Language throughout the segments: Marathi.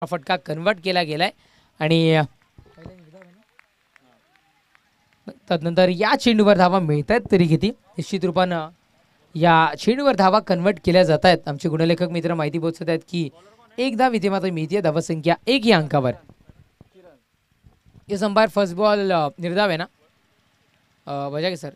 फटका कन्वर्ट केला गेलाय आणि तदनंतर या चेंडूवर धावा मिळत आहेत तरी किती निश्चित रूपानं या चेंडूवर धावा कन्वर्ट केल्या जात आहेत. आमचे गुणलेखक मित्र माहिती पोहोचवत आहेत की एक धाव इथे मात्र मिळते. धावसंख्या 1 या अंकावर. इस अंपायर फर्स्ट बॉल निर्धाव आहे ना बजा के सर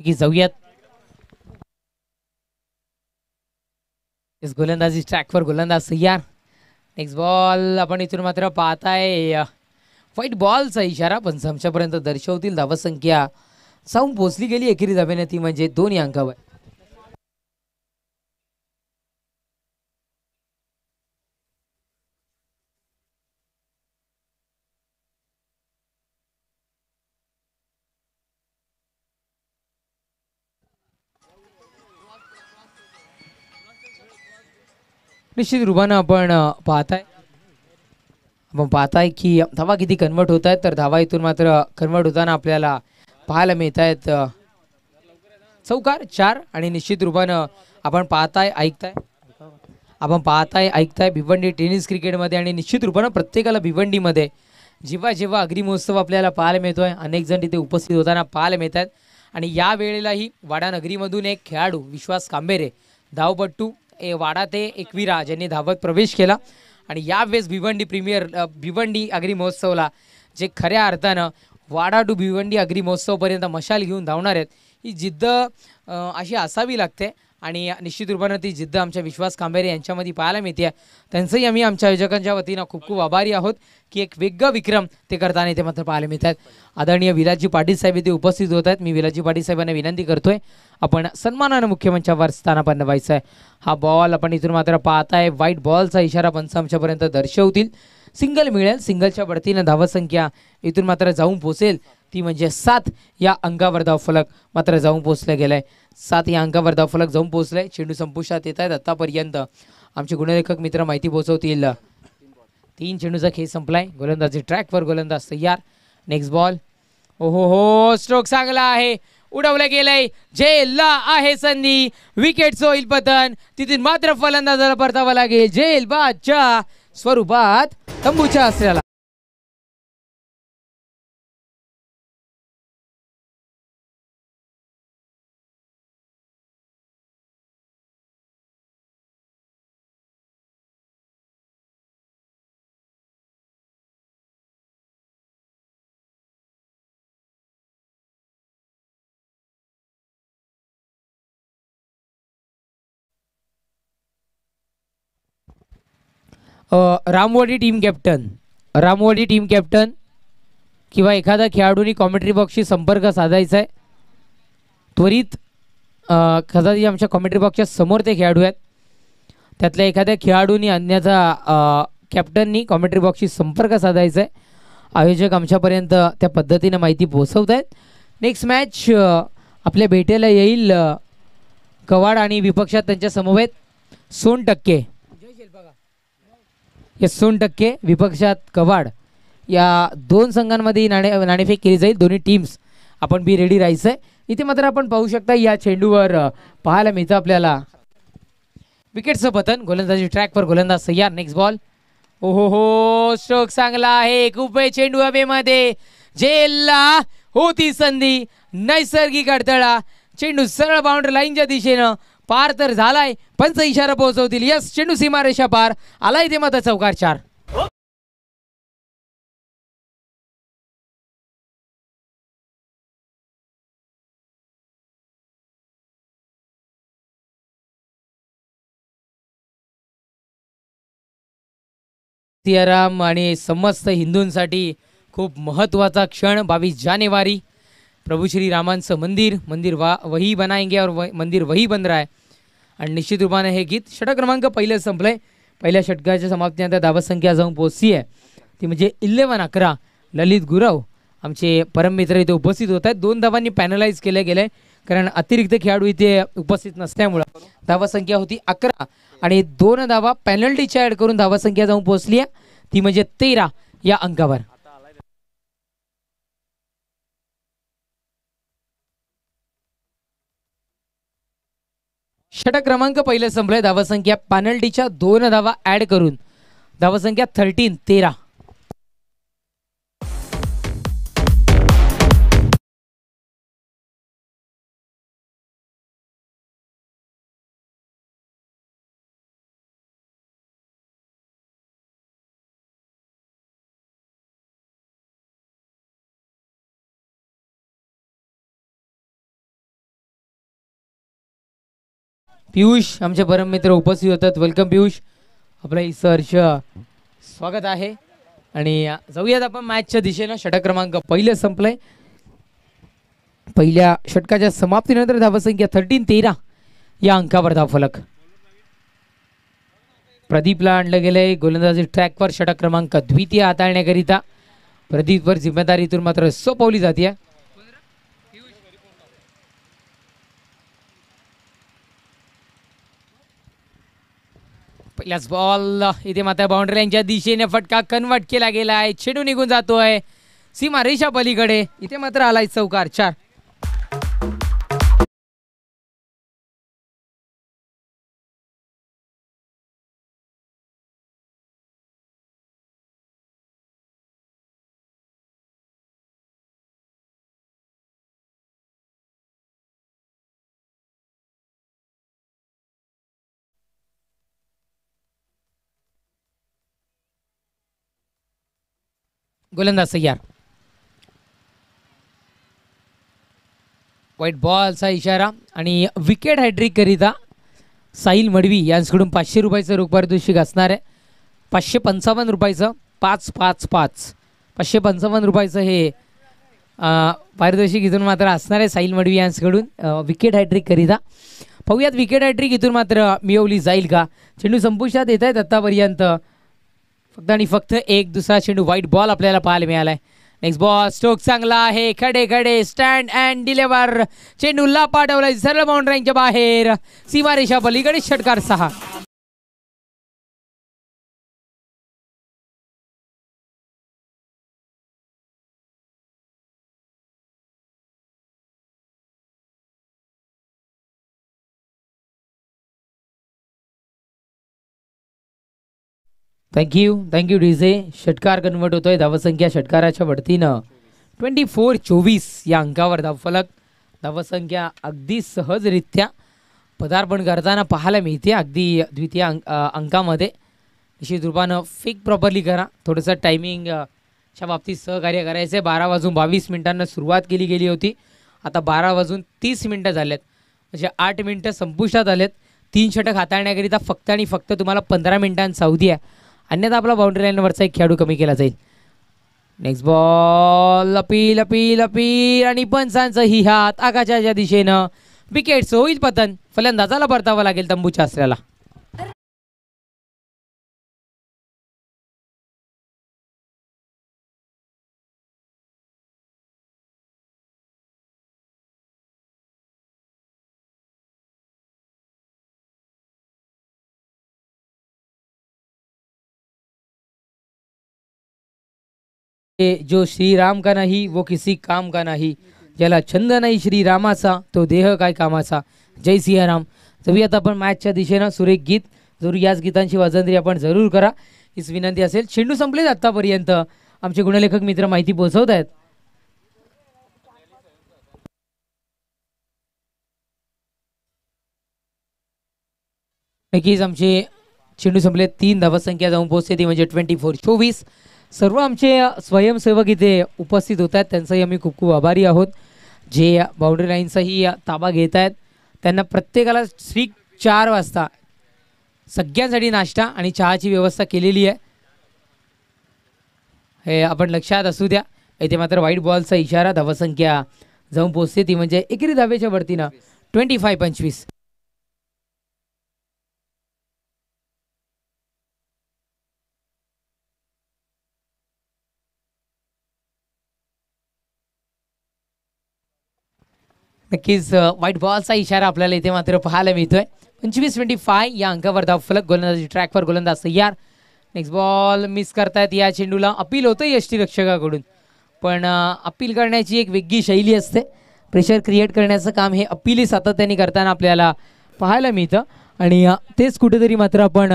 की जाऊयात. इस गोलंदाजी ट्रॅकवर गोलंदाज तयार. नेक्स्ट बॉल आपण इथून मात्र पाहताय व्हाईट बॉलचा इशारा पण आमच्यापर्यंत दर्शवतील. धावसंख्या जाऊन पोचली गेली एकेरी धावेने ती म्हणजे 2 या अंकावर. निश्चित रूपानं आपण पाहताय की धावा किती कन्वर्ट होत आहेत. तर धावा इथून मात्र कन्वर्ट होताना आपल्याला पाहायला मिळत आहेत चौकार 4 आणि निश्चित रूपानं आपण पाहताय ऐकताय भिवंडी टेनिस क्रिकेटमध्ये आणि निश्चित रूपानं प्रत्येकाला भिवंडीमध्ये जेव्हा जेव्हा अग्री महोत्सव आपल्याला पाहायला मिळतोय अनेक जण तिथे उपस्थित होताना पाहायला मिळत आहेत. आणि या वेळेलाही वाडा नगरीमधून एक खेळाडू विश्वास कांबेरे धावपट्टू वाडा ते एकविरा ज्यांनी धावत प्रवेश केला आणि यावेळेस भिवंडी अग्री महोत्सवला जे खऱ्या अर्थानं वाडा टू भिवंडी अग्री महोत्सवपर्यंत मशाल घेऊन धावणार आहेत. ही जिद्द अशी असावी लागते आणि निश्चित रूपानं ती जिद्द आमच्या विश्वास कांबेरे यांच्यामध्ये पाहायला मिळते. त्यांचंही आम्ही आमच्या आयोजकांच्या वतीनं खूप खूप आभारी आहोत की एक वेगळा विक्रम ते करताना इथे मात्र पाहायला मिळत आहेत. आदरणीय विलासजी पाटील साहेब इथे उपस्थित होत आहेत. मी विलासजी पाटील साहेबांना विनंती करतोय आपण सन्मानानं मुख्यमंचावर स्थानापन्न व्हायचं आहे. हा बॉल आपण इथून मात्र पाहताय व्हाईट बॉलचा इशारा पंच आमच्यापर्यंत दर्शवतील. सिंगल मिळेल. सिंगलच्या बढतीनं धावसंख्या इथून मात्र जाऊन पोचेल ती म्हणजे 7 या अंकावर धावफलक मात्र जाऊन पोचलं गेलंय. 7 या अंकावर धावफलक जाऊन पोचलंय. चेंडू संपुष्टात येत आहेत. आतापर्यंत आमचे गुणलेखक मित्र माहिती पोहोचवतील 3 चेंडूचा खेळ संपलाय. गोलंदाजी ट्रॅकवर गोलंदाज तयार. नेक्स्ट बॉल हो स्ट्रोक चांगला आहे. उडवलं गेलंय. जेलला आहे संधी. विकेट होईल पतन. तिथून मात्र फलंदाजाला परतावा लागेल. जेल बादच्या स्वरूपात तंबूच्या आश्रयाला. रामवाडी टीम कॅप्टन किंवा एखादा खेळाडूनी कॉमेंट्री बॉक्सशी संपर्क साधायचा आहे त्वरित. कदाचित आमच्या कॉमेंट्री बॉक्सच्या समोर ते खेळाडू आहेत. त्यातल्या एखाद्या खेळाडूनी अन्यथा कॅप्टननी कॉमेंट्री बॉक्सशी संपर्क साधायचा आहे. आयोजक आमच्यापर्यंत त्या पद्धतीने माहिती पोहोचवत आहेत. नेक्स्ट मॅच आपल्या भेटेला येईल कवाड आणि विपक्षात त्यांच्या समवेत सोनटक्के. या सोनटक्के विपक्षात कवाड या 2 संघांमध्ये नाणेफेक केली जाईल. दोन्ही टीम्स आपण बी रेडी राहायचं आहे. इथे मात्र आपण पाहू शकता या चेंडूवर पाहायला मिळतं आपल्याला विकेटचं पतन. गोलंदाजी ट्रॅकवर गोलंदाज तयार. नेक्स्ट बॉल हो स्ट्रोक चांगला आहे. खूप चेंडू हवेमध्ये. जेलला होती संधी. नैसर्गिक अडथळा. चेंडू सरळ बाउंड्री लाईनच्या दिशेनं पार तर झालाय. पंच इशारा पोहोचवतील. यस चेंडू सीमारेषा पार आलाय ते मात्र चौकार 4. सियाराम आणि समस्त हिंदूंसाठी खूप महत्त्वाचा क्षण. 22 जानेवारी प्रभू श्री रामांचं मंदिर वही बनाएंगे और मंदिर वही बन रहा है. आणि निश्चित रूपाने हे गीत षटक क्रमांक पहिलं संपलंय. पहिल्या षटकाच्या समाप्तीनंतर धावसंख्या जाऊन पोहोचली आहे ती म्हणजे 11 ललित गुरव आमचे परममित्र इथे उपस्थित होत आहेत. 2 धावांनी पॅनलाइज केले गेले कारण अतिरिक्त खेळाडू इथे उपस्थित नसल्यामुळं धावसंख्या होती 11 आणि 2 धावा पेनल्टीच्या ॲड करून धावसंख्या जाऊन पोहोचली आहे ती म्हणजे 13 या अंकावर. षटक क्रमांक पहिले संपले. धावसंख्या पेनल्टीच्या 2 धावा ॲड करून धावसंख्या 13. पियुष आमचे परममित्र उपस्थित होतात. वेलकम पियुष, आपलं सहर्ष स्वागत आहे. आणि जाऊयात आपण मॅचच्या दिशेनं. षटक क्रमांक पहिले संपलंय. पहिल्या षटकाच्या समाप्तीनंतर धावसंख्या 13 या अंकावर धावफलक. प्रदीपला आणलं गेलंय गोलंदाजी ट्रॅकवर षटक क्रमांक द्वितीय हाताळण्याकरिता. प्रदीपवर जिम्मेदारीतून मात्र सोपवली जाते. पहिल्याच बॉल इथे मात्र बाउंड्री लाईनच्या दिशेने फटका कन्वर्ट केला गेलाय. चेंडू निघून जातोय सीमा रेषा पलीकडे. इथे मात्र आलाय चौकार. 4. गोलंदाज तयार. व्हाईट बॉलचा इशारा आणि विकेट हॅट्रिक करिता साहिल मडवी यांच्याकडून 500 रुपयाचं रोख पारितोषिक असणार आहे. 555 रुपयाचं 555 555 रुपयाचं हे पारितोषिक इथून मात्र असणार आहे साहिल मडवी यांच्याकडून विकेट हॅट्रिक करिता. पाहूयात विकेट हॅट्रिक इथून मात्र मिळवली जाईल का. चेंडू संपुष्टात येत आहेत आतापर्यंत. फक्त आणि फक्त एक दुसरा चेंडू व्हाईट बॉल आपल्याला पाहायला मिळालाय. नेक्स्ट बॉल स्ट्रोक चांगला आहे. खडे खडे स्टँड अँड डिलेवर. चेंडूला पाठवलाय सरळ बाउंड्रीच्या बाहेर. सीमारेषा पलीकडे षटकार 6. Thank you DJ. षटकार कन्वर्ट होतोय. धावसंख्या षटकाराच्या वरतीनं 24-24 या अंकावर धावफलक. धावसंख्या अगदी सहजरित्या पदार्पण करताना पाहायला मिळते. अगदी द्वितीय अंकामध्ये निश्चित रूपानं फिक प्रॉपरली करा. थोडंसं टायमिंगच्या बाबतीत सहकार्य करायचं आहे. 12:22 सुरुवात केली गेली होती. आता 12:30 झालेत म्हणजे 8 मिनिटं संपुष्टात आलेत. 3 षटक हाताळण्याकरिता फक्त आणि फक्त तुम्हाला 15 मिनिटांचा अवधी आहे. अन्यथा आपला बाउंड्री लाईनवरचा एक खेळाडू कमी केला जाईल. Next ball appeal appeal appeal आणि पंचांचं ही हात आकाशाच्या दिशेनं. विकेट्स होईल पतन. फलंदाजाला परतावं लागेल तंबूच्या आसऱ्याला. जो श्रीराम का नाही वो किसी काम का नाही. ज्याला छंद नाही श्रीरामाचा तो देह काय कामाचा. जय सियाराम. तरी आता आपण मॅचच्या दिशेनं सुरेख गीत जरूर याच गीतांची वाजंत्री आपण जरूर करा हीच विनंती असेल. चेंडू संपलेत आतापर्यंत. आमचे गुणलेखक मित्र माहिती पोहोचवत आहेत. नक्कीच आमचे चेंडू संपले. 3 धावसंख्या जाऊन पोहोचते ती म्हणजे 24-24. सर्व आमचे स्वयंसेवक इथे उपस्थित होत आहेत. त्यांचाही आम्ही खूप खूप आभारी आहोत. जे बाउंड्री लाईनचाही ताबा घेत आहेत त्यांना प्रत्येकाला ठीक 4 वाजता सगळ्यांसाठी नाश्ता आणि चहाची व्यवस्था केलेली आहे. हे आपण लक्षात असू द्या. इथे मात्र व्हाईट बॉलचा इशारा. धावसंख्या जाऊन पोहोचते ती म्हणजे एकेरी धावेच्या वरतीनं 25-25. नक्कीच व्हाईट बॉलचा इशारा आपल्याला इथे मात्र पाहायला मिळतोय. 25-25 या अंकावर धावफलक. गोलंदाजी ट्रॅकवर, गोलंदाज तयार. नेक्स्ट बॉल मिस करतायत या चेंडूला. अपील होतं यष्टीरक्षकाकडून, पण अपील करण्याची एक वेगळी शैली असते. प्रेशर क्रिएट करण्याचं काम हे अपीली सातत्याने करताना आपल्याला पाहायला मिळतं आणि तेच कुठेतरी मात्र आपण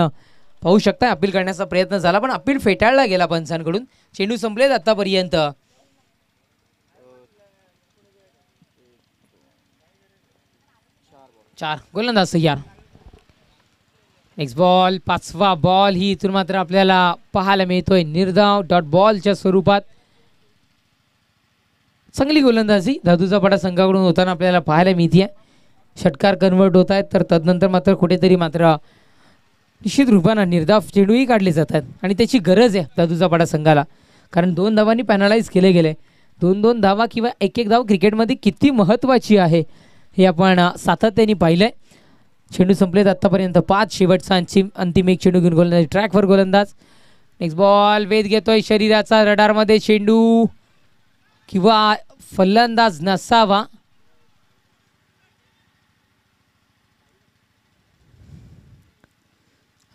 पाहू शकता. अपील करण्याचा प्रयत्न झाला पण अपील फेटाळला गेला पंचांकडून. चेंडू संपलेत आतापर्यंत. 4 गोलंदाज तयार. नेक्स्ट बॉल 5वा बॉल ही इथून मात्र आपल्याला पाहायला मिळतोय निर्धाव डॉट बॉलच्या स्वरूपात. चांगली गोलंदाजी धातूचा पडा संघाकडून होताना आपल्याला पाहायला मिळते. षटकार कन्वर्ट होत आहेत तर तदनंतर मात्र कुठेतरी मात्र निश्चित रूपानं निर्धाव चेंडूही काढले जातात आणि त्याची गरज आहे धातूचा पडा संघाला. कारण 2 धावांनी पॅनलाइज केले गेले. 2-2 धावा किंवा 1-1 धाव क्रिकेटमध्ये किती महत्त्वाची आहे हे आपण सातत्याने पाहिलंय. चेंडू संपलेत आतापर्यंत 5. शेवटचा अंतिम एक चेंडू घेऊन गोलंदाज ट्रॅकवर, गोलंदाज. नेक्स्ट बॉल वेध घेतोय शरीराचा. रडारमध्ये चेंडू किंवा फलंदाज नसावा.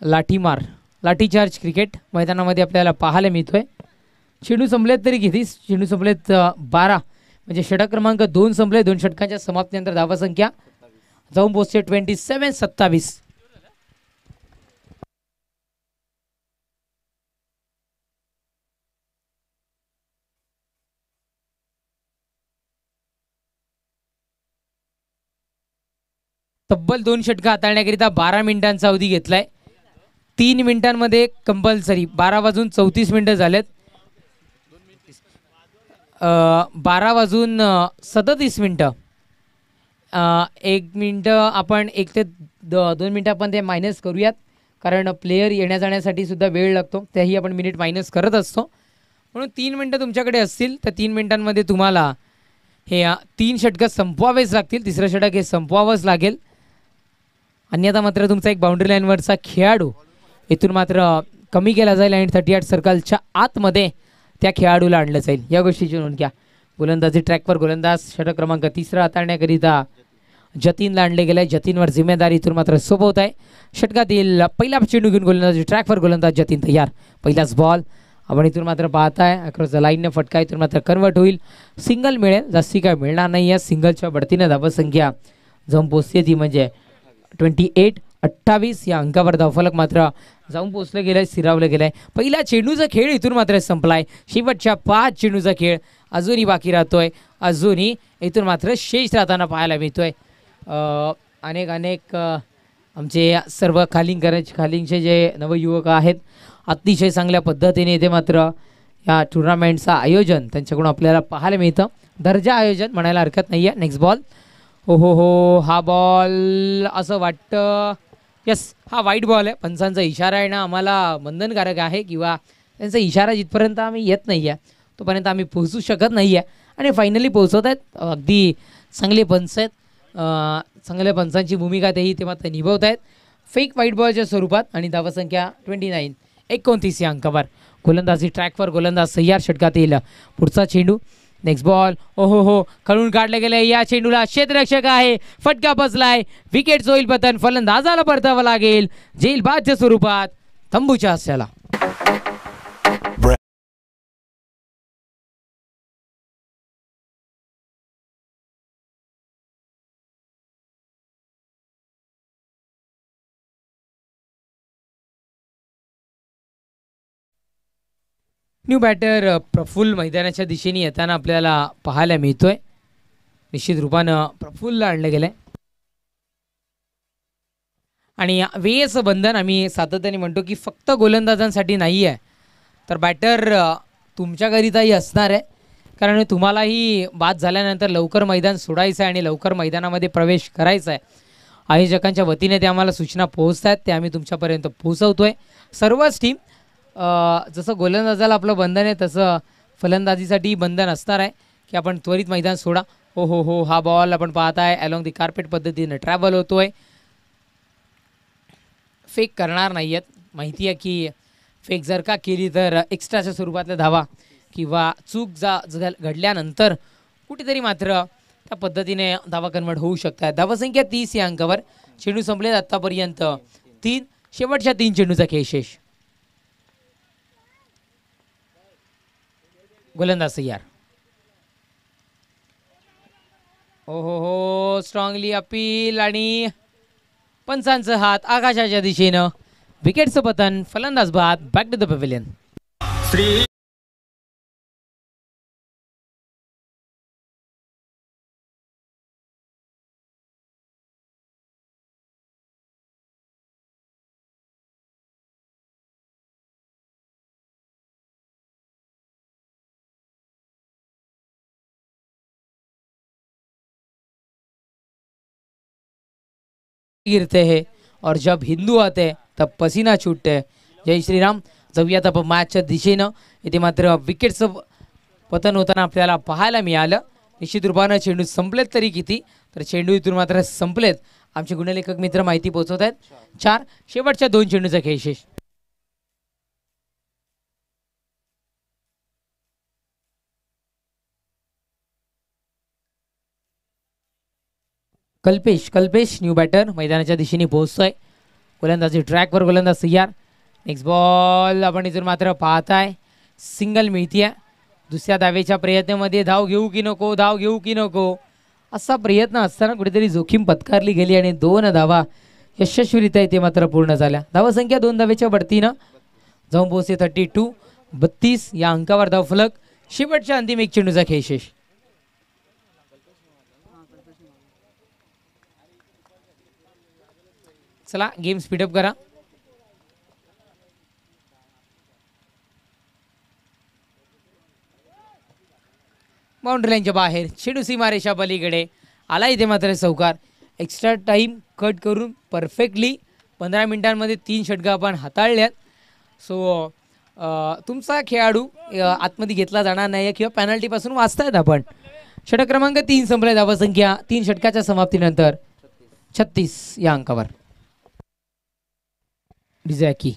लाठीमार, लाठीचार्ज क्रिकेट मैदानामध्ये आपल्याला पाहायला मिळतोय. चेंडू संपलेत तरी किती? चेंडू संपलेत 12, म्हणजे षटक क्रमांक 2 संपले. 2 षटकांच्या समाप्तीनंतर धावा संख्या जाऊन पोहोचते 27-27. तब्बल 2 षटकं हाताळण्याकरिता 12 मिनिटांचा अवधी घेतलाय. 3 मिनिटांमध्ये कंपल्सरी 12 वाजून 34 मिनिटं झालेत. 12 वाजून 37 मिनिटं. 1 मिनिटं आपण 1 ते 2 मिनिटं आपण ते मायनस करूयात, कारण प्लेयर येण्या जाण्यासाठी सुद्धा वेळ लागतो. त्याही आपण मिनिट मायनस करत असतो. म्हणून 3 मिनिटं तुमच्याकडे असतील तर 3 मिनिटांमध्ये तुम्हाला हे 3 षटकं संपवावेच लागतील. तिसरं षटक हे संपवावंच लागेल. अन्यथा मात्र तुमचा एक बाउंड्री लाईनवरचा खेळाडू इथून मात्र कमी केला जाईल आणि 38 सर्कलच्या आतमध्ये त्या खेळाडूला आणलं जाईल. या गोष्टीची नोंद घ्या. गोलंदाजी ट्रॅकवर, गोलंदाज. षटक क्रमांक 3 हाताळण्याकरिता जतीनला आणले गेले. जतीनवर जिम्मेदारी इथून मात्र सोपवत आहे. षटकातील पहिला चेंडू घेऊन गोलंदाजी ट्रॅकवर, गोलंदाज जतीन तयार. पहिलाच बॉल आपण इथून मात्र पाहताय. अक्रॉस द लाईनने फटका इथून मात्र कन्वर्ट होईल. सिंगल मिळेल, जास्ती काय मिळणार नाही. या सिंगलच्या बढतीने धावसंख्या जाऊन पोचते ती म्हणजे 28-28 या अंकावर धावफलक मात्र जाऊन पोचलं गेलंय, स्थिरावलं गेलंय. पहिला चेंडूचा खेळ इथून मात्र संपलाय. शेवटच्या 5 चेंडूचा खेळ अजूनही बाकी राहतोय. अजूनही इथून मात्र शेष राहताना पाहायला मिळतोय. अनेक आमचे सर्व खालिंगचे जे नवयुवक आहेत अतिशय चांगल्या पद्धतीने इथे मात्र या टुर्नामेंटचं आयोजन त्यांच्याकडून आपल्याला पाहायला मिळतं. दर्जा आयोजन म्हणायला हरकत नाही आहे. Next ball. हो, हा बॉल असं वाटतं, यस, हा वाईट बॉल आहे. पंचांचा इशारा आहे ना आम्हाला बंधनकारक आहे, किंवा त्यांचा इशारा जिथपर्यंत आम्ही येत नाही आहे तोपर्यंत आम्ही पोहोचू शकत नाही आहे. आणि फायनली पोहोचवत आहेत. अगदी चांगले पंच आहेत. चांगल्या पंचांची भूमिका तेही ते मात्र निभवत आहेत फेक व्हाईट बॉलच्या स्वरूपात. आणि धावसंख्या 29-29 या अंकावर. गोलंदाजी ट्रॅकवर, गोलंदाज तयार. षटकातील पुढचा चेंडू. Next ball. हो, खळून काढले गेले. या चेंडूला क्षेत्ररक्षक आहे, फटका बसलाय. विकेट होईल पतन. फलंदाजाला परतावं लागेल जेल बादच्या स्वरूपात तंबूच्या हास्याला. न्यू बॅटर प्रफुल्ल मैदानाच्या दिशेने येताना आपल्याला पाहायला मिळतोय. निश्चित रूपानं प्रफुल्लला आणलं गेलंय. आणि वेळेचं बंधन आम्ही सातत्याने म्हणतो की फक्त गोलंदाजांसाठी नाही आहे, तर बॅटर तुमच्याकरिताही असणार आहे. कारण तुम्हालाही बाद झाल्यानंतर लवकर मैदान सोडायचं आहे आणि लवकर मैदानामध्ये प्रवेश करायचा आहे. आयोजकांच्या वतीने ते आम्हाला सूचना पोहोचत आहेत, ते आम्ही तुमच्यापर्यंत पोहोचवतोय. सर्वच टीम जसं गोलंदाजाला आपलं बंधन आहे तसं फलंदाजीसाठी बंधन असणार आहे की आपण त्वरित मैदान सोडा. हो, हा बॉल आपण पाहताय अलॉंग दी कार्पेट पद्धतीने ट्रॅव्हल होतोय. फेक करणार नाही आहेत. माहिती आहे की फेक जर का केली तर एक्स्ट्राच्या स्वरूपातल्या धावा किंवा चूक घडल्यानंतर कुठेतरी मात्र त्या पद्धतीने धावा कन्वर्ट होऊ शकतात. धावसंख्या 30 या अंकावर. चेंडू संपलेत आतापर्यंत 3. शेवटच्या 3 चेंडूचा खेळ शेष. गोलंदाज तयार. हो हो हो, स्ट्रॉंगली अपील आणि पंचांचा हात आकाशाच्या दिशेनं. विकेटचं पतन. फलंदाज बाद. Back to the pavilion. गिरते हैं और जब हिंदू आते तब पसीना छूटते हैं. जय श्रीराम. जाऊयात आपण मॅचच्या दिशेनं. इथे मात्र विकेटचं पतन होताना आपल्याला पाहायला मिळालं. निश्चित रूपानं चेंडू संपलेत तरी किती, तर चेंडू इथून मात्र संपलेत. आमचे गुणलेखक मित्र माहिती पोहोचवत आहेत. 4. शेवटच्या 2 चेंडूचा खेळ शेष. कल्पेश न्यू बॅटर मैदानाच्या दिशेने पोहोचतोय. गोलंदाजी ट्रॅकवर. गोलंदाज तयार. नेक्स्ट बॉल आपण इथून मात्र पाहताय सिंगल मिळतीये. दुसऱ्या धावेच्या प्रयत्नामध्ये धाव घेऊ की नको असा प्रयत्न असताना कुठेतरी जोखीम पत्कारली गेली आणि 2 धावा यशस्वीरित्या इथे मात्र पूर्ण झाल्या. धावसंख्या 2 धावेच्या बढतीनं जाऊन पोहोचते 32. 32 या अंकावर धावफलक. शेवटच्या अंतिम 1 चेंडूचा खेळ शेष. चला गेम स्पीडअप करा. बाउंड्री लाईनच्या बाहेर. चेंडू सीमारेषा पलीकडे आला. इथे मात्र चौकार. एक्स्ट्रा टाइम कट करून परफेक्टली 15 मिनिटांमध्ये 3 षटकं आपण हाताळल्यात. सो तुमचा खेळाडू आतमध्ये घेतला जाणार नाही किंवा पॅनल्टीपासून वाचतायत आपण. षटक क्रमांक 3 संपलाय. धावसंख्या 3 षटकाच्या समाप्तीनंतर 36 या अंकावर. डिझॅकी.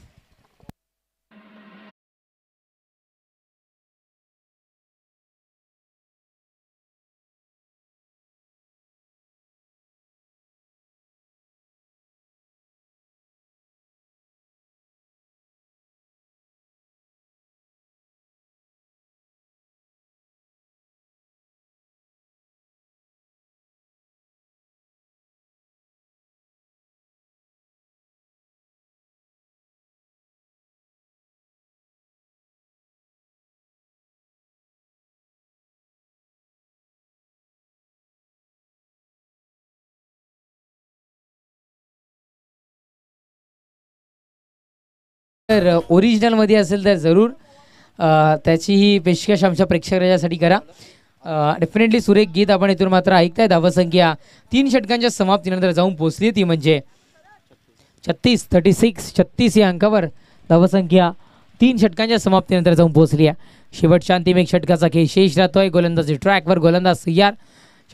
तर ओरिजिनलमध्ये असेल तर जरूर त्याचीही पेशकश आमच्या प्रेक्षकांसाठी करा. डेफिनेटली सुरेख गीत आपण इथून मात्र ऐकताय. धावसंख्या 3 षटकांच्या समाप्तीनंतर जाऊन पोहोचली ती म्हणजे 36 या अंकावर. धावसंख्या 3 षटकांच्या समाप्तीनंतर जाऊन पोहोचली आहे. शेवटच्या अंतिम 1 षटकाचा खेळ शेष राहतोय. गोलंदाजी ट्रॅकवर. गोलंदाज तयार.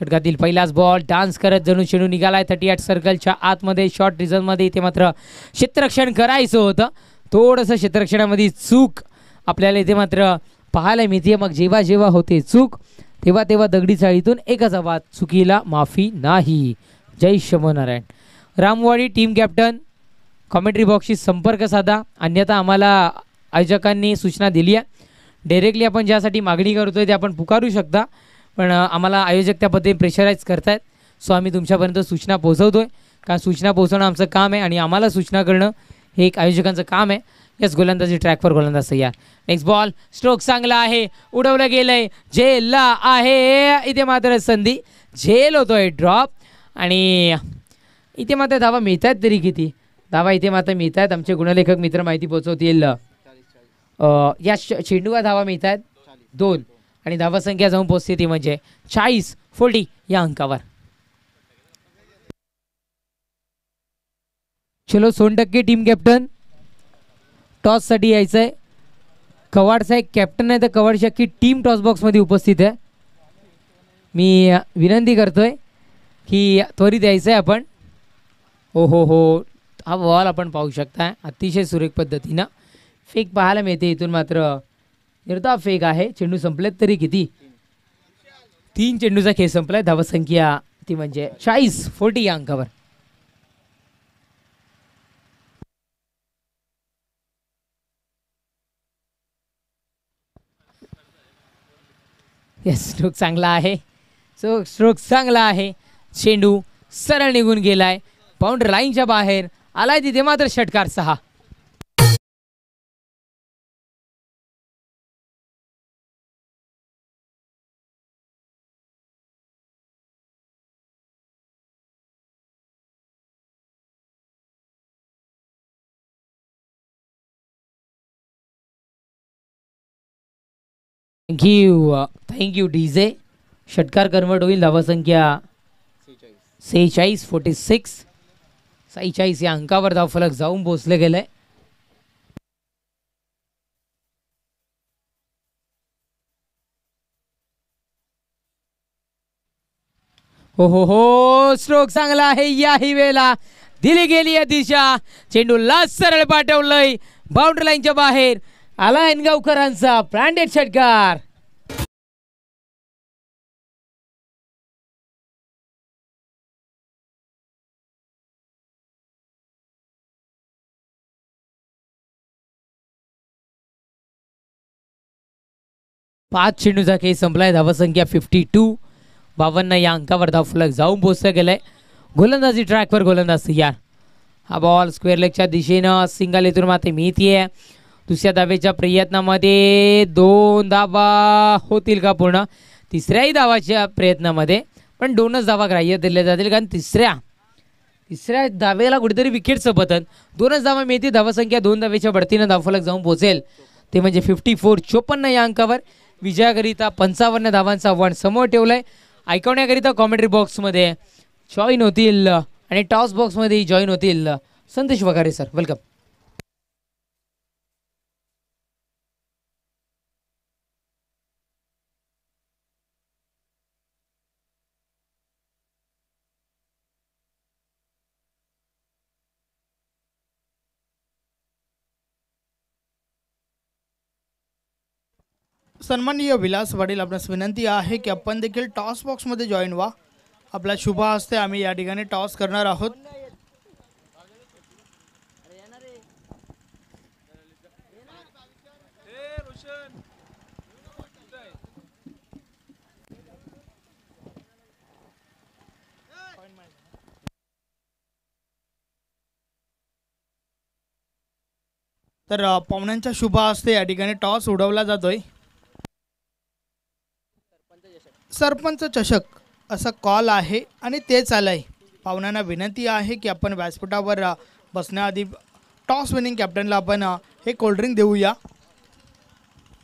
षटकातील पहिलाच बॉल डान्स करत जणू चेंडू निघालाय 38 सर्कलच्या आतमध्ये. शॉर्ट रिझनमध्ये इथे मात्र क्षेत्ररक्षण करायचं होतं. थोडंसं क्षेत्ररक्षणामध्ये चूक आपल्याला इथे मात्र पाहायला मिळते. मग जेव्हा जेव्हा होते चूक तेव्हा दगडी चाळीतून एकच आवाज, चुकीला माफी नाही. जय शंभूनारायण. रामवाडी टीम कॅप्टन कॉमेंट्री बॉक्सशी संपर्क साधा, अन्यथा आम्हाला आयोजकांनी सूचना दिली आहे. डायरेक्टली आपण ज्यासाठी मागणी करतोय ते आपण पुकारू शकता, पण आम्हाला आयोजक त्या पद्धतीने प्रेशराईज करतायत. सो आम्ही तुमच्यापर्यंत सूचना पोहोचवतोय, कारण सूचना पोहोचवणं आमचं काम आहे आणि आम्हाला सूचना करणं हे एक आयोजकांचं काम आहे. यस, गोलंदाजी ट्रॅकवर. गोलंदाज तयार. Next ball. स्ट्रोक चांगला आहे, उडवलं गेलंय, झेलला आहे. इथे मात्र संधी, झेल होतोय ड्रॉप आणि इथे मात्र धावा मिळत आहेत. तरी किती धावा इथे मात्र मिळत आहेत? आमचे गुणलेखक मित्र माहिती पोहोचवतील. या चेंडूवर धावा मिळत आहेत 2 आणि धावा संख्या जाऊन पोहोचते ती म्हणजे 40 या अंकावर. चलो 100% टीम कॅप्टन टॉससाठी यायचं आहे. कवाडचा एक कॅप्टन आहे तर कवाडची अख्खी टीम टॉस बॉक्समध्ये उपस्थित आहे. मी विनंती करतोय की त्वरित यायचं आहे आपण. हो, हा बॉल आपण पाहू शकता. अतिशय सुरेख पद्धतीनं फेक पाहायला मिळते. इथून मात्र निर्धाव फेक आहे. चेंडू संपलेत तरी किती? 3 चेंडूचा खेळ संपलाय. धावसंख्या ती म्हणजे 40 या अंकावर. येस, स्ट्रोक चांगला आहे. स्ट्रोक चांगला आहे. चेंडू सरळ निघून गेलाय, बाउंड्री लाईनच्या बाहेर आलाय. तिथे मात्र षटकार 6. Thank you DJ. षटकार कन्वर्ट होईल. धावसंख्या 46 या अंकावर धावफलक जाऊन पोहोचले गेले. हो, स्ट्रोक चांगला आहे. याही वेळेला दिली गेली आहे दिशा. चेंडूला सरळ पाठवलंय, बाउंड्री लाईनच्या बाहेर आला एनगावकरांचा ब्रँडेड षटकार. पाच चेंडूचा खेळ संपलाय. धावसंख्या 52. 52 या अंकावर धावफलक जाऊन पोहोचलं गेलंय. गोलंदाजी ट्रॅकवर गोलंदाज तयार. हा बॉल स्क्वेअर लेगच्या दिशेनं सिंगल इथून मात्र मिळतीये. दुसऱ्या धावेच्या प्रयत्नामध्ये 2 धावा होतील का पूर्ण? तिसऱ्याही धावाच्या प्रयत्नामध्ये पण 2च धावा ग्राह्य दिल्या जातील, कारण तिसऱ्या धावेला कुठेतरी विकेटचं पतन. 2च धावा मिळतील. धावसंख्या 2 धावेच्या बढतीनं धावफलक जाऊन पोहोचेल. ते म्हणजे 54. 54 या अंकावर विजयाकरिता 55 धावांचं आव्हान समोर ठेवलंय. ऐकवण्याकरिता कॉमेंट्री बॉक्समध्ये जॉईन होतील आणि टॉस बॉक्समध्ये जॉईन होतील संदेश वगारे सर. वेलकम. सन्माननीय विलास वडील, आपणास विनंती आहे की आपण देखील टॉस बॉक्समध्ये जॉईन व्हा. आपल्या शुभ हस्ते आम्ही या ठिकाणी टॉस करणार आहोत. तर पाहुण्यांच्या शुभ हस्ते या ठिकाणी टॉस उडवला जातोय. सरपंच चषक असा कॉल आहे आणि तेच आलंय. पाहुण्यांना विनंती आहे की आपण व्यासपीठावर बसण्याआधी टॉस विनिंग कॅप्टनला आपण हे कोल्ड्रिंक देऊया.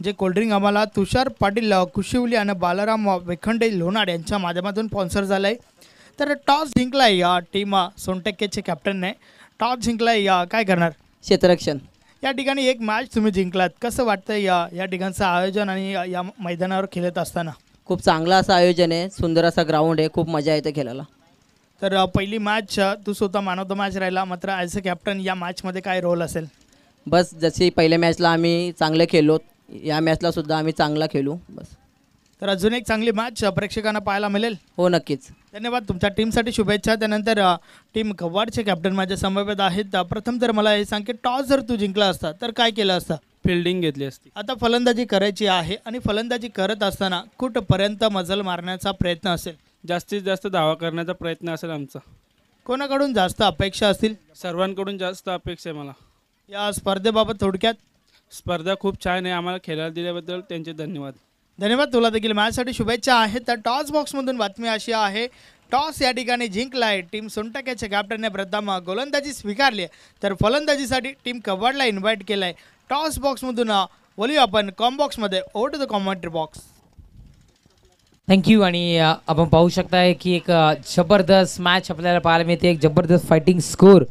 जे कोल्ड्रिंक आम्हाला तुषार पाटील कुशिवली आणि बालाराम वेखंडे लोणाड यांच्या माध्यमातून स्पॉन्सर झालं आहे. तर टॉस जिंकलाय या टीम सोनटक्केचे कॅप्टनने. टॉस जिंकलाय, काय करणार? क्षेत्ररक्षण. या ठिकाणी एक मॅच तुम्ही जिंकलात. कसं वाटतंय या ठिकाणचं आयोजन आणि या मैदानावर खेळत असताना? खूप चांगलं असं आयोजन आहे, सुंदर असा ग्राउंड आहे, खूप मजा येते खेळायला. तर पहिली मॅच तू स्वतः मॅन ऑफ द मॅच राहिला, मात्र ॲज अ कॅप्टन या मॅचमध्ये काय रोल असेल? बस जशी पहिल्या मॅचला आम्ही चांगले खेळलो, या मॅचला सुद्धा आम्ही चांगला खेळू बस. तर अजून एक चांगली मॅच प्रेक्षकांना पाहायला मिळेल. हो नक्कीच. धन्यवाद. तुमच्या टीमसाठी शुभेच्छा. त्यानंतर टीम कव्वाडचे कॅप्टन माझ्या समवेत आहेत. प्रथम तर मला हे सांग की टॉस जर तू जिंकला असता तर काय केलं असतं? फिल्डिंग घेतली असती. आता फलंदाजी करायची आहे आणि फलंदाजी करत असताना कुठपर्यंत मजल मारण्याचा प्रयत्न असेल? जास्तीत जास्त धावा करण्याचा प्रयत्न असेल आमचा. कोणाकडून जास्त अपेक्षा असतील? सर्वांकडून जास्त अपेक्षा आहे मला. या स्पर्धेबाबत थोडक्यात? स्पर्धा खूप छान आहे, आम्हाला खेळायला दिल्याबद्दल त्यांचे धन्यवाद. धन्यवाद. तुला देखील मॅचसाठी शुभेच्छा आहेत. तर टॉस बॉक्समधून बातमी अशी आहे, टॉस या ठिकाणी जिंकलाय टीम सोनटक्याच्या कॅप्टनने. प्रथम गोलंदाजी स्वीकारली आहे, तर फलंदाजीसाठी टीम कव्वाडला इन्व्हाइट केलं आहे. टॉस बॉक्समधून बोलूया आपण कॉम बॉक्समध्ये. Over to the commentary box. Thank you. आणि आपण पाहू शकताय की एक जबरदस्त मॅच आपल्याला पाहायला मिळते. एक जबरदस्त फायटिंग स्कोर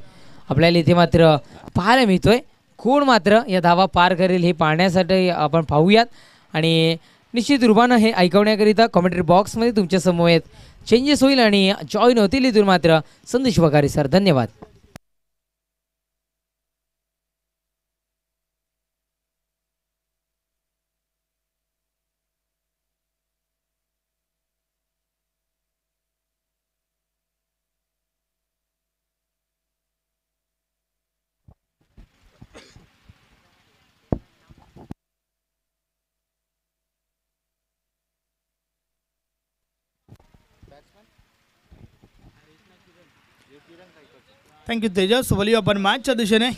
आपल्याला इथे मात्र पाहायला मिळतोय. कोण मात्र या धावा पार करेल हे पाहण्यासाठी आपण पाहूयात. आणि निश्चित रूपानं हे ऐकवण्याकरिता कॉमेंट्री बॉक्समध्ये तुमच्या समवेत चेंजेस होईल आणि जॉईन होतील इथून मात्र संदेश वगारे सर. धन्यवाद. थँक्यू तेजस. वळूया आपण मॅचच्या दिशेने.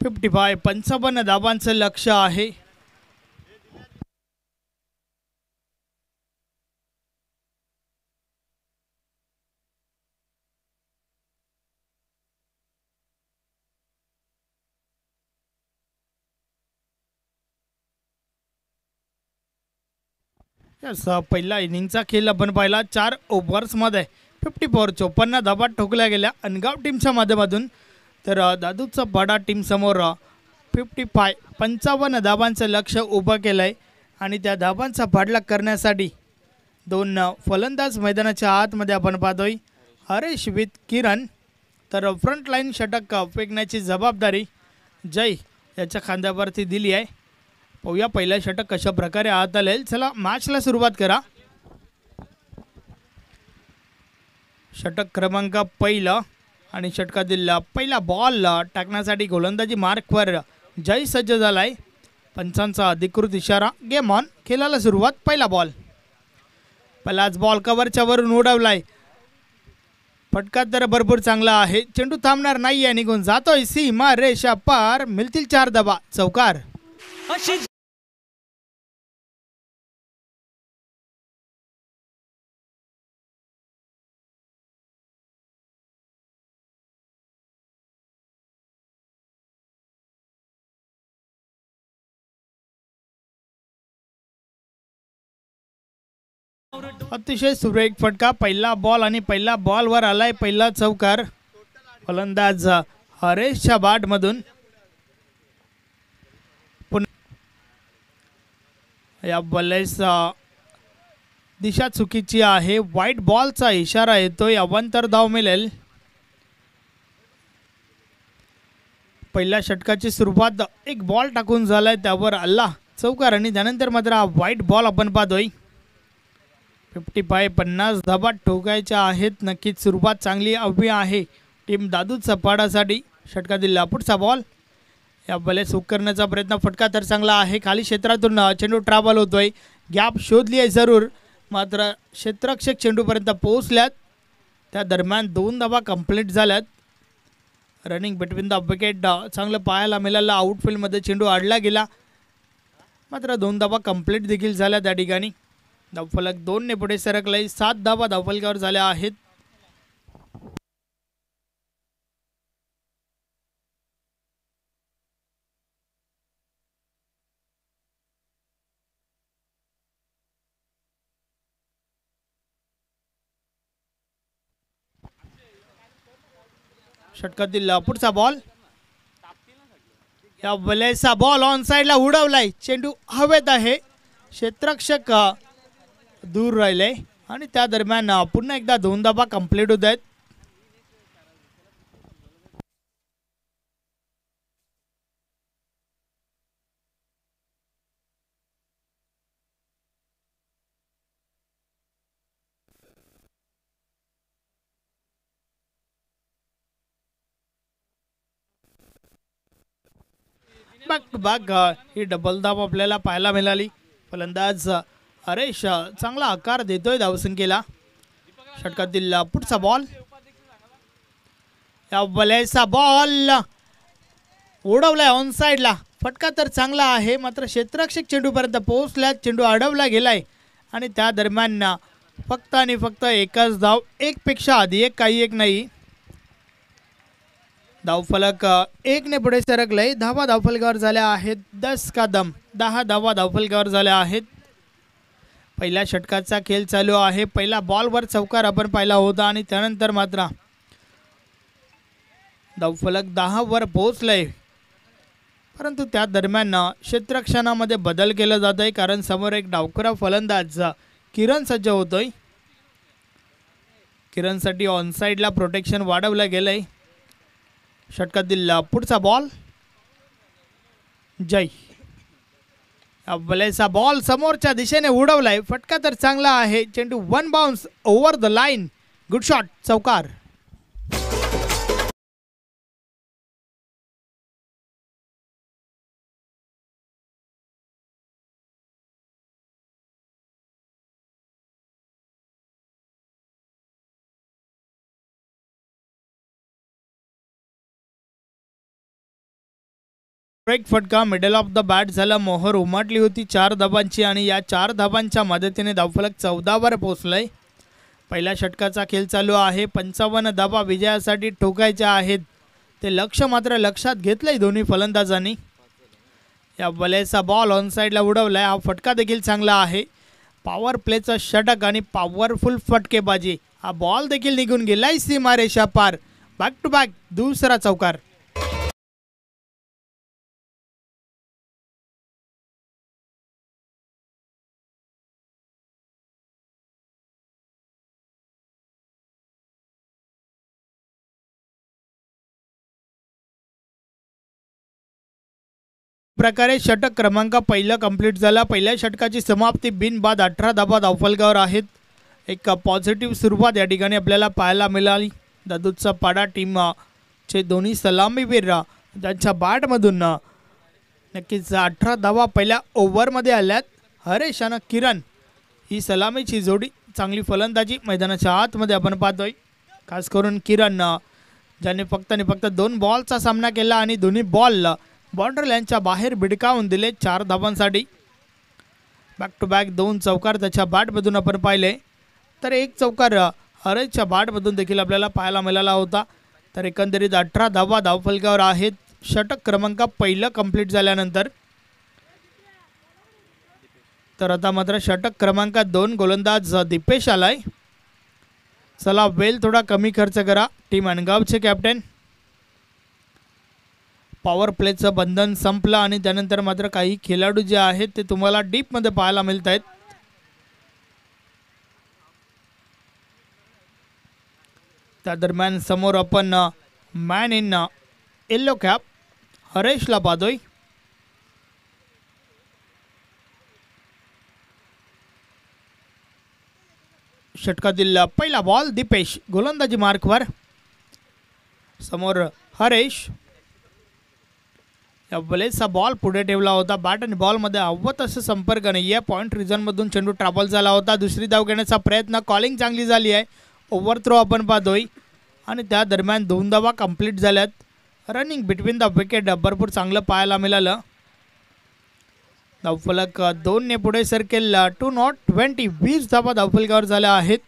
55 55 धावांचं लक्ष आहे. यस, पहिला इनिंगचा खेळ आपण पाहिला. 4 ओव्हर्समध्ये 54 54 धाबा ठोकल्या गेल्या अनगाव टीमच्या माध्यमातून. तर दादूचा पाडा टीम समोर 55 55 धाबांचं लक्ष उभं केलं आहे आणि त्या धाबांचा पाठलाग करण्यासाठी 2 फलंदाज मैदानाच्या आतमध्ये आपण पाहतोय. हरेश विथ किरण. तर फ्रंट लाईन षटक फेकण्याची जबाबदारी जय याच्या खांद्यावरती दिली आहे. पाहूया पहिलं षटक कशा प्रकारे आत आले. चला मॅचला सुरुवात करा. षटक क्रमांक पहिला आणि षटकातील पहिला बॉल टाकण्यासाठी गोलंदाजी मार्कवर जय सज्ज झालाय. पंचांचा अधिकृत इशारा गेम ऑन. खेळाला सुरुवात. पहिला बॉल. पहिलाच बॉल कव्हरच्या वरून उडवलाय. फटका तर भरपूर चांगला आहे. चेंडू थांबणार नाही आहे. निघून जातोय सीमा रेषा पार. मिळतील 4 धाबा. चौकार. अतिशय सुरेख फटका. पहिला बॉल आणि पहिला बॉलवर आलाय पहिला चौकार. फलंदाज हरेशच्या बाट मधून. या बॉलेस दिशा चुकीची आहे. व्हाईट बॉलचा इशारा येतोय. अवांतर धाव मिळेल. पहिल्या षटकाची सुरुवात एक बॉल टाकून झालाय त्यावर आला चौकार आणि त्यानंतर मात्र हा व्हाईट बॉल आपण पाहतोय. 55 50 धाबा ठोकायच्या आहेत. नक्कीच सुरुवात चांगली हवी आहे टीम दादू चपाडासाठी. षटकातील पुढचा बॉल. या बॉलेस हुक करण्याचा प्रयत्न. फटका तर चांगला आहे. खाली क्षेत्रातून चेंडू ट्रॅव्हल होतोय. गॅप शोधली आहे जरूर, मात्र क्षेत्ररक्षक चेंडूपर्यंत पोहोचल्यात. त्या दरम्यान 2 धाबा कंप्लीट झाल्यात. रनिंग बिटवीन द विकेट चांगलं पाहायला मिळालं. आउटफील्डमध्ये चेंडू अडला गेला, मात्र 2 धाबा कंप्लीट देखील झाल्या त्या ठिकाणी. धावफलक 2 ने पुढे सरकलाय. 7 धाबा धावफलकावर झाल्या आहेत. षटकातील पुढचा बॉल. या बॉलेचा बॉल ऑन साइडला उडवलाय. चेंडू हवेत आहे. क्षेत्ररक्षक दूर राहिले आणि त्या दरम्यान पुन्हा एकदा 2 धाबा कंप्लीट होत आहेत. बाग ही डबल धाव आपल्याला पाहायला मिळाली. फलंदाज हरेश चांगला आकार देतोय धावसंख्येला. षटकातील पुढचा बॉल. या बॉलेचा बॉल उडवलाय ऑन साइडला. फटका तर चांगला आहे, मात्र क्षेत्ररक्षक चेंडूपर्यंत पोहोचला. चेंडू अडवला गेलाय आणि त्या दरम्यान फक्त आणि फक्त एकच धाव. एक पेक्षा आधी एक, काही एक नाही. धावफलक 1 ने पुढे सरकलंय. धावा धावफलकावर झाल्या आहेत 10 का दम. 10 धावा धावफलकावर झाल्या आहेत. पहिल्या षटकाचा खेळ चालू आहे. पहिला बॉलवर चौकार आपण पाहिला होता आणि त्यानंतर मात्र धावफलक 10 वर पोहोचलंय. परंतु त्या दरम्यान क्षेत्ररक्षणामध्ये बदल केला जात आहे, कारण समोर एक डावखुरा फलंदाज किरण सज्ज होतोय. किरणसाठी ऑन साइडला प्रोटेक्शन वाढवलं गेलंय. षटकातील पुढचा बॉल. जय. बॉलेचा बॉल समोरच्या दिशेने उडवलाय. फटका तर चांगला आहे. चेंडू 1 bounce over the line. Good shot. चौकार. एक फटका मिडल ऑफ द बॅट झाला. मोहर उमटली होती 4 धाबांची आणि या 4 धाबांच्या मदतीने धावफलक 14 वर पोहोचलंय. पहिल्या षटकाचा खेळ चालू आहे. 55 धाबा विजयासाठी ठोकायच्या आहेत. ते लक्ष मात्र लक्षात घेतलंय दोन्ही फलंदाजांनी. या बलेचा बॉल ऑन साईडला उडवलाय. हा फटका देखील चांगला आहे. पॉवर प्लेचं षटक आणि पॉवरफुल फटकेबाजी. हा बॉल देखील निघून गेलाय सीमारेषा पार. बॅक टू बॅक दुसरा चौकार. प्रकारे षटक क्रमांक पहिला कंप्लीट झाला. पहिल्या षटकाची समाप्ती बिनबाद 18 धाबा धावफलकावर आहेत. एक पॉझिटिव्ह सुरुवात या ठिकाणी आपल्याला पाहायला मिळाली. दादूचा पाडा टीमचे दोन्ही सलामीवीर त्यांच्या बॅटमधून नक्कीच 18 धावा पहिल्या ओव्हरमध्ये आल्यात. हरेश आणि किरण ही सलामीची जोडी चांगली फलंदाजी मैदानाच्या आतमध्ये आपण पाहतोय. खास करून किरण ज्याने फक्त आणि फक्त 2 बॉलचा सामना केला आणि दोन्ही बॉल बॉर्डर लाईनच्या बाहेर भिडकावून दिले 4 धावांसाठी. बॅक टू बॅक 2 चौकार त्याच्या बॅटमधून आपण पाहिले. तर एक चौकार हरेशच्या बॅटमधून देखील आपल्याला पाहायला मिळाला होता. तर एकंदरीत 18 धावा धावफलकावर आहेत षटक क्रमांक पहिलं कंप्लीट झाल्यानंतर. तर आता मात्र षटक क्रमांक 2 गोलंदाज दीपेश आलाय. चला वेल थोडा कमी खर्च करा. टीम अनगावचे कॅप्टन. पॉवर प्लेचं बंधन संपलं आणि त्यानंतर मात्र काही खेळाडू जे आहेत ते तुम्हाला डीपमध्ये पाहायला मिळत आहेत. त्या दरम्यान समोर आपण मॅन इन येल्लो कॅप हरेशला पाहतोय. षटकातील पहिला बॉल दीपेश गोलंदाजी मार्कवर. समोर हरेश. या बलेचा बॉल पुढे ठेवला होता. बॅट आणि बॉलमध्ये हवं तसं संपर्क नाही आहे. पॉईंट रिझनमधून चेंडू ट्रॅव्हल झाला होता. दुसरी धाव घेण्याचा प्रयत्न. कॉलिंग चांगली झाली आहे. ओव्हर थ्रो आपण पाहतोय आणि त्या दरम्यान 2 धावा कंप्लीट झाल्यात. रनिंग बिटवीन द विकेट भरपूर चांगलं पाहायला मिळालं. धावफलक 2 ने पुढे सरकेल. 2-20 20 धावा धावफलकावर झाल्या आहेत.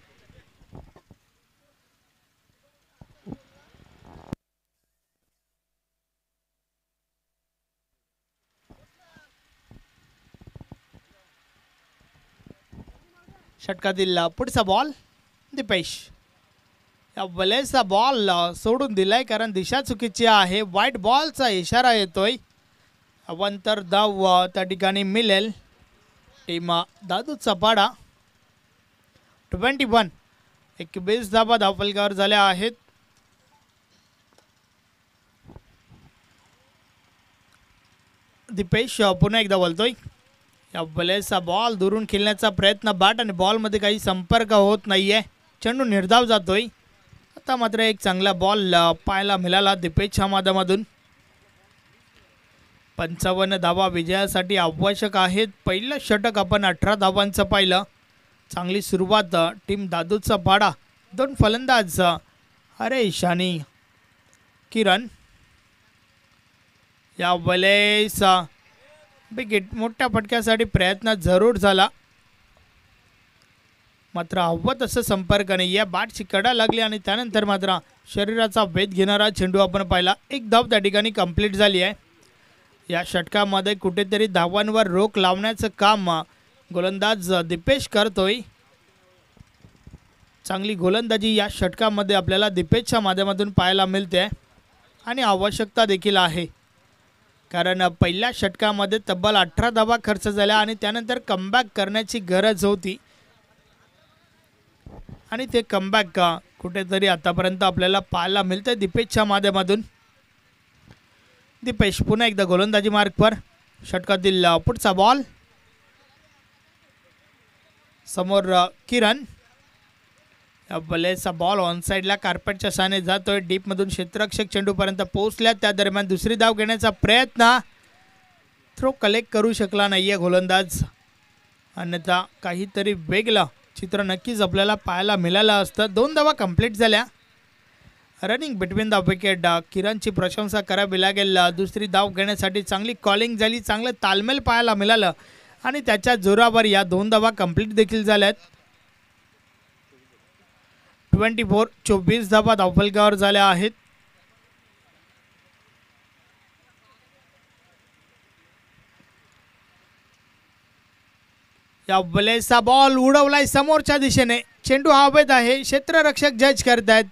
षटकातील पुढचा बॉल दीपेश. या बलेचा बॉल सोडून दिलाय कारण दिशा चुकीची आहे. व्हाईट बॉलचा इशारा येतोय. अवंतर धाव त्या ठिकाणी मिळेल. टीम दादूचा पाडा 21 21 धावा धावफलकावर झाल्या आहेत. दीपेश पुन्हा एकदा बोलतोय. या बलेचा बॉल दुरून खेळण्याचा प्रयत्न. बॅट आणि बॉलमध्ये काही संपर्क होत नाहीये. चेंडू निर्धाव जातोय. आता मात्र एक चांगला बॉल पाहायला मिळाला दीपेशच्या माध्यमातून. 55 धावा विजयासाठी आवश्यक आहेत. पहिलं षटक आपण 18 धावांचं पाहिलं. चांगली सुरुवात टीम दादूचा पाडा. 2 फलंदाज हरेश आणि किरण. या बलेचा विकेट मोठ्या फटक्यासाठी प्रयत्न जरूर झाला मात्र हवं तसं संपर्क नाही. या बॅटची कडा लागली आणि त्यानंतर मात्र शरीराचा वेध घेणारा चेंडू आपण पाहिला. एक धाव त्या ठिकाणी कंप्लीट झाली आहे. या षटकामध्ये कुठेतरी धावांवर रोख लावण्याचं काम गोलंदाज दीपेश करतोय. चांगली गोलंदाजी या षटकामध्ये आपल्याला दीपेशच्या माध्यमातून पाहायला मिळते आणि आवश्यकता देखील आहे कारण पहिल्या षटकामध्ये तब्बल 18 धावा खर्च झाल्या आणि त्यानंतर कमबॅक करण्याची गरज होती आणि ते कमबॅक कुठेतरी आतापर्यंत आपल्याला पाहायला मिळते दीपेशच्या माध्यमातून. दीपेश पुन्हा एकदा गोलंदाजी मार्कवर. षटकातील पुढचा बॉल. समोर किरण. बलेचा बॉल ऑन साईडला कार्पेटच्या साने जातोय. डीपमधून क्षेत्ररक्षक चेंडूपर्यंत पोहोचल्या. त्या दरम्यान दुसरी धाव घेण्याचा प्रयत्न. थ्रो कलेक्ट करू शकला नाही आहे गोलंदाज. अन्यथा काहीतरी वेगळं चित्र नक्कीच आपल्याला पाहायला मिळालं असतं. 2 धावा कंप्लीट झाल्या. Running between the wicket. किरणची प्रशंसा करावी लागेल. दुसरी धाव घेण्यासाठी चांगली कॉलिंग झाली, चांगलं तालमेल पाहायला मिळालं आणि त्याच्या जोरावर या 2 धावा कंप्लीट देखील झाल्यात. 24 धावा धावफलकावर झाल्या आहेत. या बलेचा बॉल उडवलाय समोरच्या दिशेने. चेंडू हवेत आहे. क्षेत्ररक्षक जज करतायत.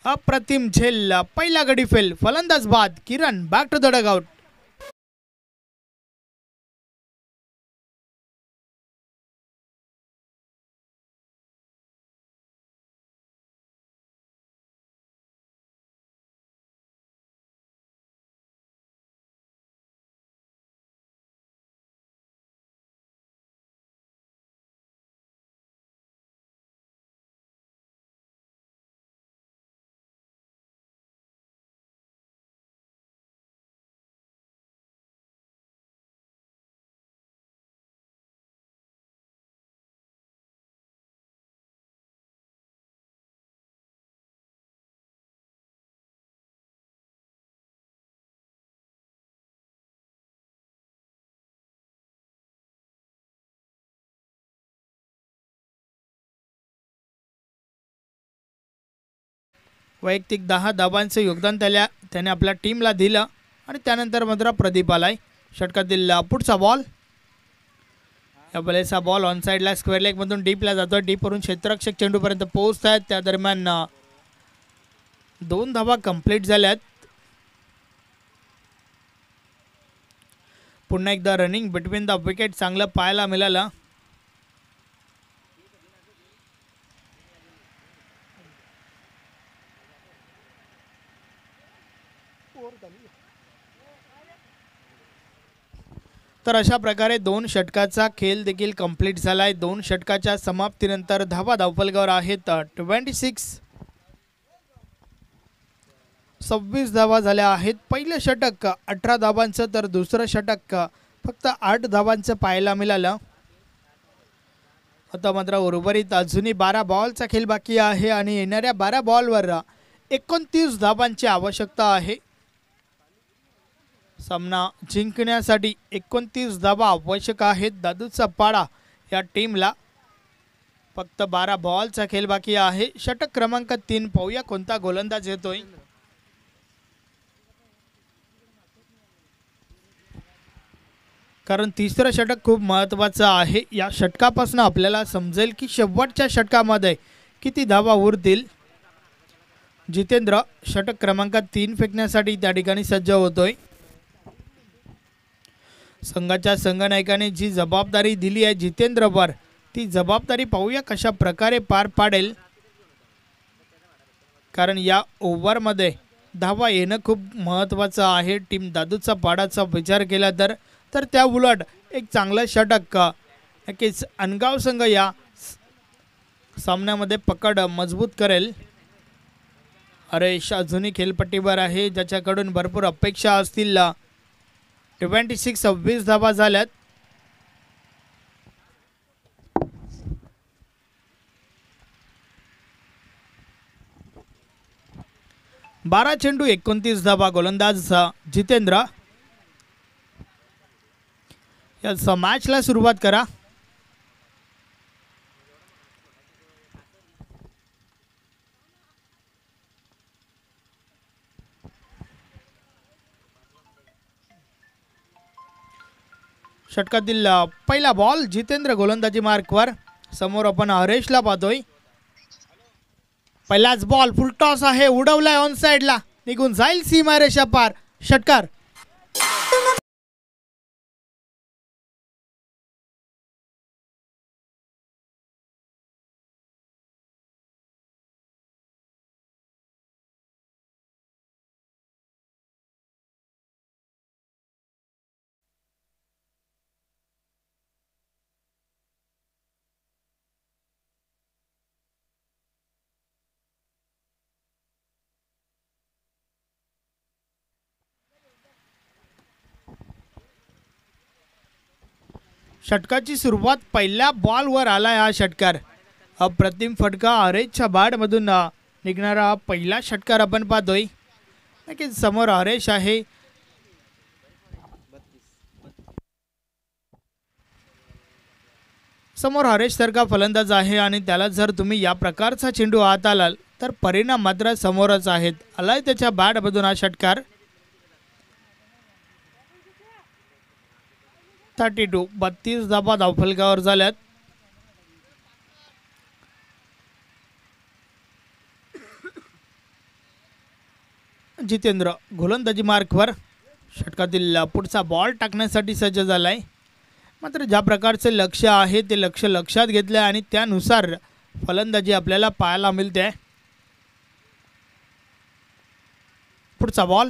अप्रतिम झेल. पहिला गडी फेल. फलंदाज बाद. किरण बॅक टू द डगआउट. वैयक्तिक 10 धावांचं योगदान त्याने आपल्या टीमला दिलं आणि त्यानंतर मात्र प्रदीप आलाय. षटकातील पुढचा बॉल. या बलेचा बॉल ऑन साईडला स्क्वेअर लेगमधून डीपला जातोय. डीपवरून क्षेत्ररक्षक चेंडूपर्यंत पोहोचत आहेत. त्या दरम्यान 2 धावा कंप्लीट झाल्यात. पुन्हा एकदा रनिंग बिटवीन द विकेट चांगलं पाहायला मिळालं. तर अशा प्रकारे 2 षटकाचा खेळ देखील कंप्लीट झालाय. 2 षटकाच्या समाप्तीनंतर धावा धावफलकावर आहेत 26 धावा झाल्या आहेत. पहिलं षटक 18 धावांचं तर दुसरं षटक फक्त 8 धावांचं पाहायला मिळालं. आता मात्र उर्वरित अजूनही 12 बॉलचा खेळ बाकी आहे आणि येणाऱ्या 12 बॉलवर 29 धावांची आवश्यकता आहे. सामना जिंकण्यासाठी 29 धावा आवश्यक आहेत. दादूचा पाडा या टीमला फक्त 12 बॉलचा खेळ बाकी आहे. षटक क्रमांक 3 पाहूया कोणता गोलंदाज येतोय. कारण तिसरं षटक खूप महत्त्वाचं आहे. या षटकापासून आपल्याला समजेल की शेवटच्या षटकामध्ये किती धावा उरतील. जितेंद्र षटक क्रमांक 3 फेकण्यासाठी त्या ठिकाणी सज्ज होतोय. संघाच्या संघनायकाने जी जबाबदारी दिली आहे जितेंद्रवर, ती जबाबदारी पाहूया कशा प्रकारे पार पाडेल. कारण या ओव्हरमध्ये धावा येणं खूप महत्त्वाचं आहे. टीम दादूचा पाडाचा विचार केला तर त्या उलट एक चांगलं षटक नक्कीच अनगाव संघ या सामन्यामध्ये पकड मजबूत करेल. हरेश अजूनही खेळपट्टीवर आहे, ज्याच्याकडून भरपूर अपेक्षा असतील. 26 धावा झाल्यात. बारा चेंडू 29 धावा. गोलंदाज जितेंद्र. या मॅचला सुरुवात करा. षटकातील पहिला बॉल. जितेंद्र गोलंदाजी मार्कवर. समोर आपण हरेशला पाहतोय. पहिलाच बॉल फुल टॉस आहे. उडवलाय ऑन साइडला. निघून जाईल सीमारेषा पार. षटकार. षटकाची सुरुवात पहिल्या बॉलवर आलाय हा षटकार. अप्रतिम फटका हरेशच्या बॅटमधून निघणारा पहिला षटकार आपण पाहतोय. नक्कीच समोर हरेश आहे. समोर हरेश सारखा फलंदाज आहे आणि त्याला जर तुम्ही या प्रकारचा चेंडू हात आलाल तर परिणाम मात्र समोरच आहेत. आलाय त्याच्या बॅटमधून हा षटकार. 32 धाबा धावफलकावर झाल्यात. जितेंद्र गोलंदाजी मार्कवर षटकातील पुढचा बॉल टाकण्यासाठी सज्ज झालाय. मात्र ज्या प्रकारचे लक्ष्य आहे ते लक्ष्य लक्षात घेतले आणि त्यानुसार फलंदाजी आपल्याला पाहायला मिळते. पुढचा बॉल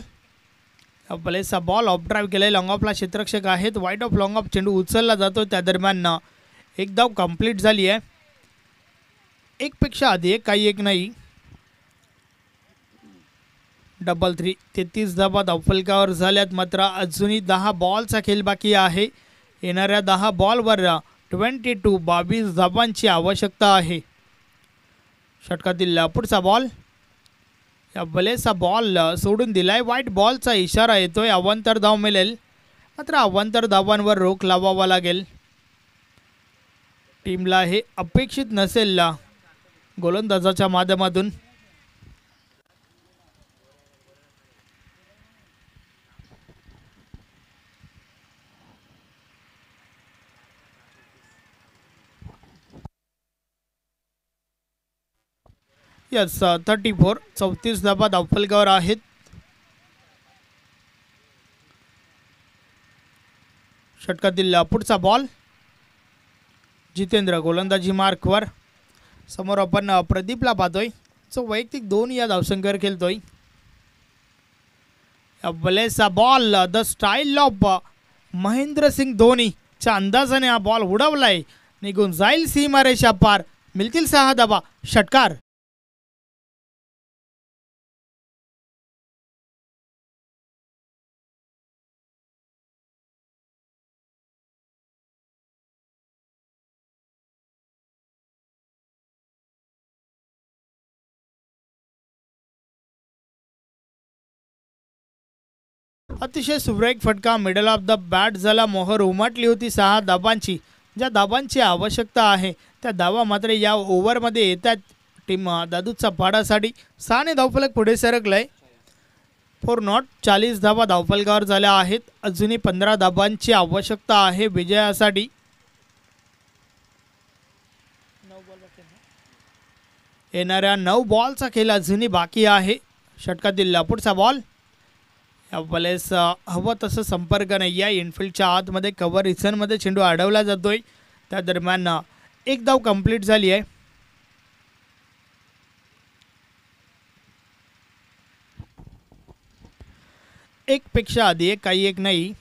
प्लेचा बॉल ऑफ ड्राईव्ह केलाय. लॉंग ऑफला क्षेत्ररक्षक आहेत. वाईट ऑफ लॉंग ऑफ चेंडू उचलला जातो. त्या दरम्यान एक धाव कंप्लीट झाली आहे. एकपेक्षा आधी एक काही एक नाही. डबल 3 33 धाबा धावफलकावर झाल्यात. मात्र अजूनही 10 बॉलचा खेळ बाकी आहे. येणाऱ्या 10 बॉलवर 22 धाबांची आवश्यकता आहे. षटकातील पुढचा बॉल या बलेचा बॉल सोडून दिलाय. वाईट बॉलचा इशारा येतोय. अवांतर धाव मिळेल. मात्र अवांतर धावांवर रोख लावावा लागेल. टीमला हे अपेक्षित नसेल गोलंदाजाच्या माध्यमातून. यस 34 धाबा धावफलकावर आहेत. षटकातील पुढचा बॉल जितेंद्र गोलंदाजी मार्कवर. समोर आपण प्रदीपला पाहतोय जो वैयक्तिक 2 या धावसंख्येवर खेळतोय. बलेचा ball the style of Mahendra Singh धोनीच्या अंदाजाने हा बॉल उडवलाय. निघून जाईल सीमारेषा पार. मिळतील 6 धाबा. षटकार. अतिशय सुरेख फटका मिडल ऑफ द बॅट झाला. मोहर उमटली होती 6 धाबांची. ज्या धाबांची आवश्यकता आहे त्या धावा मात्र या ओव्हरमध्ये येतात. टीम दादूचा पाडासाठी 6 धावफलक पुढे सरकलाय. 4 नॉट 40 धाबा धावफलकावर झाल्या आहेत. अजूनही 15 धाबांची आवश्यकता आहे विजयासाठी. येणाऱ्या 9 बॉलचा खेळ अजूनही बाकी आहे. षटकातील पुढचा बॉल या बॉलेस हवं तसं संपर्क नाही आहे. इनफिल्डच्या आतमध्ये कव्हर रिझनमध्ये चेंडू अडवला जातोय. त्या दरम्यान एक धाव कंप्लीट झाली आहे. एकपेक्षा आधी एक काही एक नाही.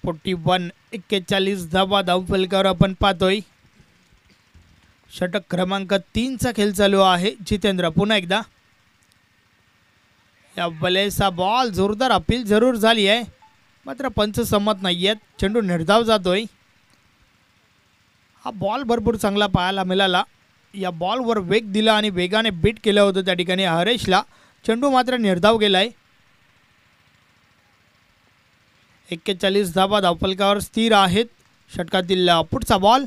41 धाबा धावफलकावर आपण पाहतोय. षटक क्रमांक 3चा खेळ चालू आहे. जितेंद्र पुन्हा एकदा. या बलेचा बॉल जोरदार अपील जरूर झाली आहे. मात्र पंच सहमत नाही आहेत. चेंडू निर्धाव जातोय. हा बॉल भरपूर चांगला पाहायला मिळाला. या बॉलवर वेग दिला आणि वेगाने बीट केलं होतं त्या ठिकाणी हरेशला. चेंडू मात्र निर्धाव गेलाय. 41 धाबा धावफलकावर स्थिर आहेत. षटकातील पुढचा बॉल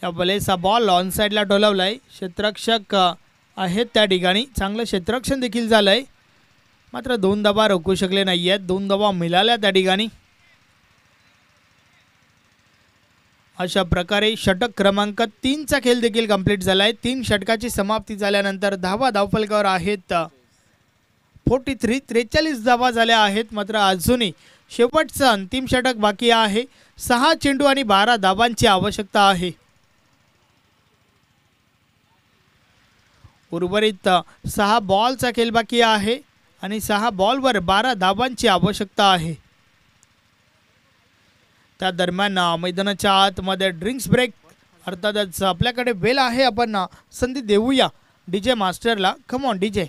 या बलेचा बॉल ऑन साईडला डोलावलाय. क्षेत्ररक्षक आहेत त्या ठिकाणी. चांगलं क्षेत्ररक्षण देखील झालंय. मात्र 2 धाबा रोखू शकले नाही आहेत. 2 धाबा मिळाल्या त्या ठिकाणी. अशा प्रकारे षटक क्रमांक 3चा खेळ देखील कंप्लीट झालाय. 3 षटकाची समाप्ती झाल्यानंतर धाबा धावफलकावर आहेत 43 धाबा झाल्या आहेत. मात्र अजूनही शेवटचं अंतिम षटक बाकी आहे. 6 चेंडू आणि 12 धाबांची आवश्यकता आहे. उर्वरित 6 बॉलचा खेळ बाकी आहे आणि 6 बॉलवर 12 धाबांची आवश्यकता आहे. त्या दरम्यान मैदानाच्या आतमध्ये ड्रिंक्स ब्रेक अर्थातच आपल्याकडे बेल आहे. आपण संधी देऊया डीजे मास्टरला. Come on DJ.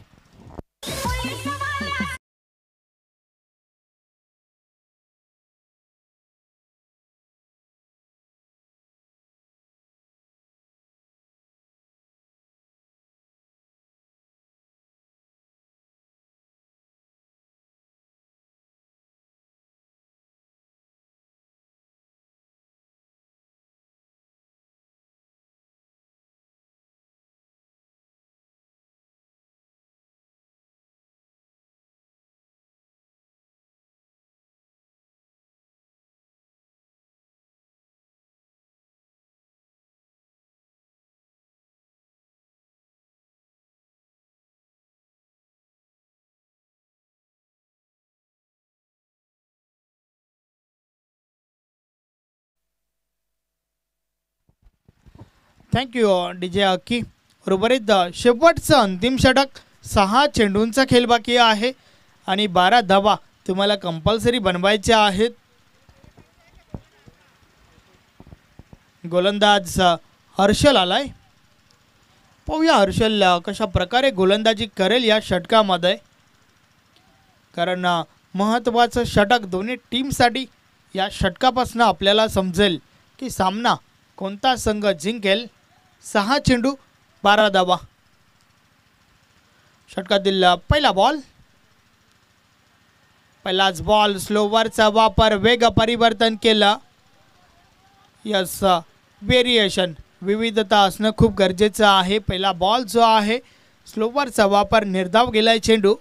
Thank you DJ Akki. उर्वरित शेवटचं अंतिम षटक 6 चेंडूंचा खेळ बाकी आहे आणि 12 धावा तुम्हाला कंपल्सरी बनवायच्या आहेत. गोलंदाज हर्षल आलाय. पाहूया हर्षल कशा प्रकारे गोलंदाजी करेल या षटकामध्ये, कारण महत्त्वाचं षटक दोन्ही टीमसाठी या षटकापासून आपल्याला समजेल की सामना कोणता संघ जिंकेल. 6 चेंडू 12 धावा. षटकातील पहिला बॉल, पहिलाच बॉल, स्लोवरचा वापर, वेग परिवर्तन केलं. यस, व्हेरिएशन, विविधता असणं खूप गरजेचं आहे. पहिला बॉल जो आहे स्लोवरचा वापर, निर्धाव गेलाय चेंडू.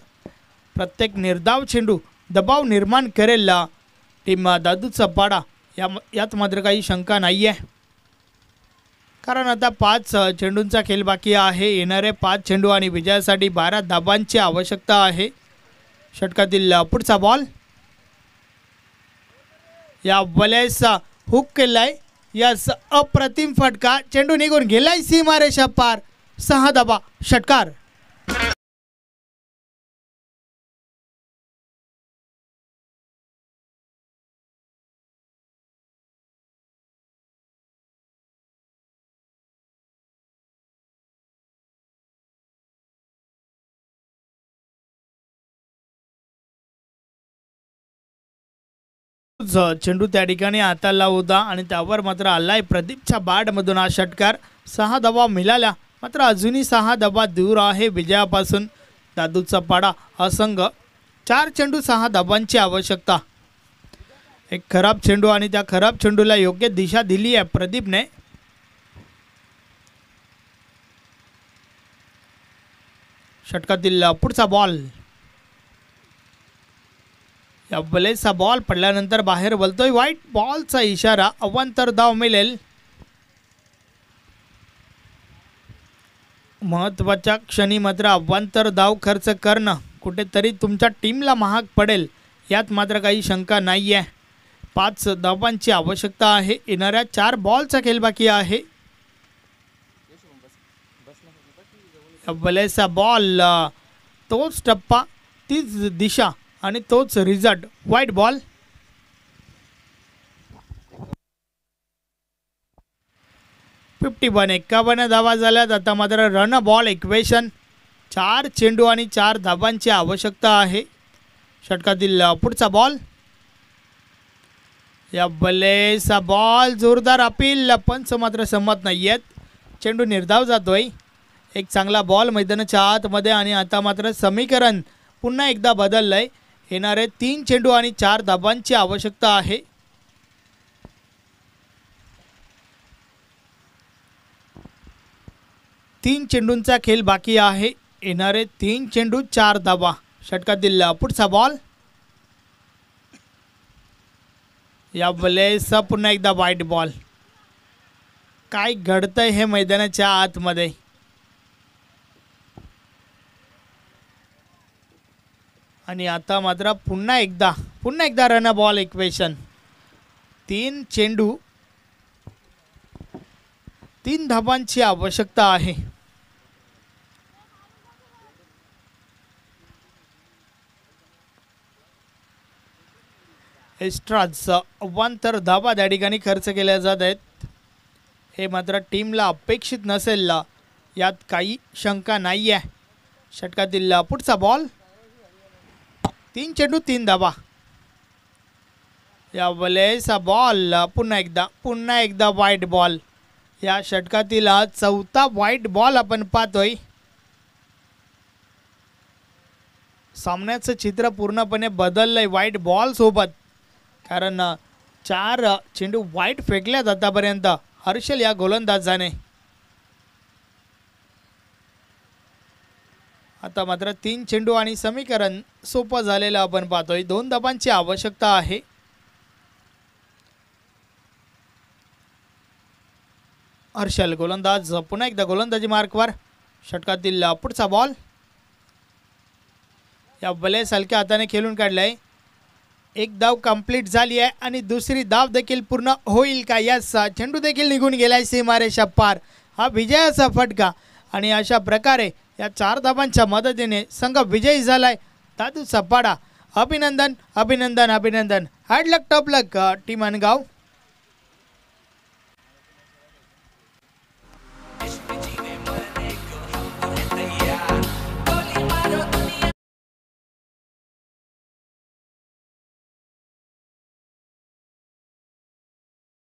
प्रत्येक निर्धाव चेंडू दबाव निर्माण करेल टीम दादूचा पाडा, यात मात्र काही शंका नाही आहे. कारण आता 5 चेंडूंचा खेळ बाकी आहे. येणारे 5 चेंडू आणि विजयासाठी 12 धाबांची आवश्यकता आहे. षटकातील पुढचा बॉल, या वलेस हुक केलाय. यस, अप्रतिम फटका, चेंडू निघून गेलाय सीमारेषा पार. 6 धाबा, षटकार. चेंडू त्या ठिकाणी हाताला होता आणि त्यावर मात्र आलाय प्रदीपच्या बॅटमधून हा षटकार. 6 धावा मिळाल्या, मात्र अजूनही 6 धावा दूर आहे विजयापासून दादूचा पाडा हा संघ. 4 चेंडू 6 धाबांची आवश्यकता. एक खराब चेंडू आणि त्या खराब चेंडूला योग्य दिशा दिली आहे प्रदीपने. षटकातील पुढचा बॉल, या बलेचा बॉल पडल्यानंतर बाहेर बोलतोय. व्हाईट बॉलचा इशारा, अवांतर धाव मिळेल. महत्त्वाच्या क्षणी मात्र अवांतर धाव खर्च करणं कुठेतरी तुमच्या टीमला महाग पडेल, यात मात्र काही शंका नाही आहे. 5 धावांची आवश्यकता आहे. येणाऱ्या 4 बॉलचा खेळ बाकी आहे. बलेचा बॉल, तोच टप्पा, तीच दिशा आणि तोच रिझल्ट. White ball. फिफ्टी 51 धावा झाल्यात. आता मात्र रन बॉल इक्वेशन. 4 चेंडू आणि 4 धावांची आवश्यकता आहे. षटकातील पुढचा बॉल, या बलेचा बॉल, जोरदार अपील, पंच मात्र सहमत नाही आहेत. चेंडू निर्धाव जातोय. एक चांगला बॉल मैदानाच्या आतमध्ये आणि आता मात्र समीकरण पुन्हा एकदा बदललंय. येणारे 3 चेंडू आणि 4 धाबांची आवश्यकता आहे. तीन चेंडूंचा खेळ बाकी आहे. येणारे 3 चेंडू 4 धाबा. षटकातील पुढचा बॉल, या बलेचा पुन्हा एकदा व्हाईट बॉल. काय घडतंय हे मैदानाच्या आतमध्ये. आणि आता मात्र पुन्हा एकदा रन बॉल इक्वेशन. 3 चेंडू 3 धाबांची आवश्यकता आहे. एक्स्ट्राज अवांतर धाबा त्या ठिकाणी खर्च केल्या जात आहेत. हे मात्र टीमला अपेक्षित नसेल, यात काही शंका नाही आहे. षटकातील पुढचा बॉल, 3 चेंडू 3 धाबा. या बलेचा बॉल, पुन्हा एकदा व्हाईट बॉल. या षटकातील 4था व्हाईट बॉल आपण पाहतोय. सामन्याचं चित्र पूर्णपणे बदललंय व्हाईट बॉल सोबत, कारण 4 चेंडू व्हाईट फेकल्यात आतापर्यंत हर्षल या गोलंदाजाने. आता मात्र 3 चेंडू आणि समीकरण सोपं झालेलं आपण पाहतोय. 2 धाबांची आवश्यकता आहे. हर्षल गोलंदाज पुन्हा एकदा गोलंदाजी मार्कवर. षटकातील पुढचा बॉल, या बलेस हलक्या हाताने खेळून काढलाय. एक धाव कंप्लीट झाली आहे आणि दुसरी धाव देखील पूर्ण होईल का. यस, चेंडू देखील निघून गेलाय सीमारेषा पार. हा विजयाचा फटका आणि अशा प्रकारे या 4 धावांच्या मदतीने संघ विजयी झालाय. दादू सपाडा, अभिनंदन अभिनंदन अभिनंदन. Had luck top luck team अनगाव.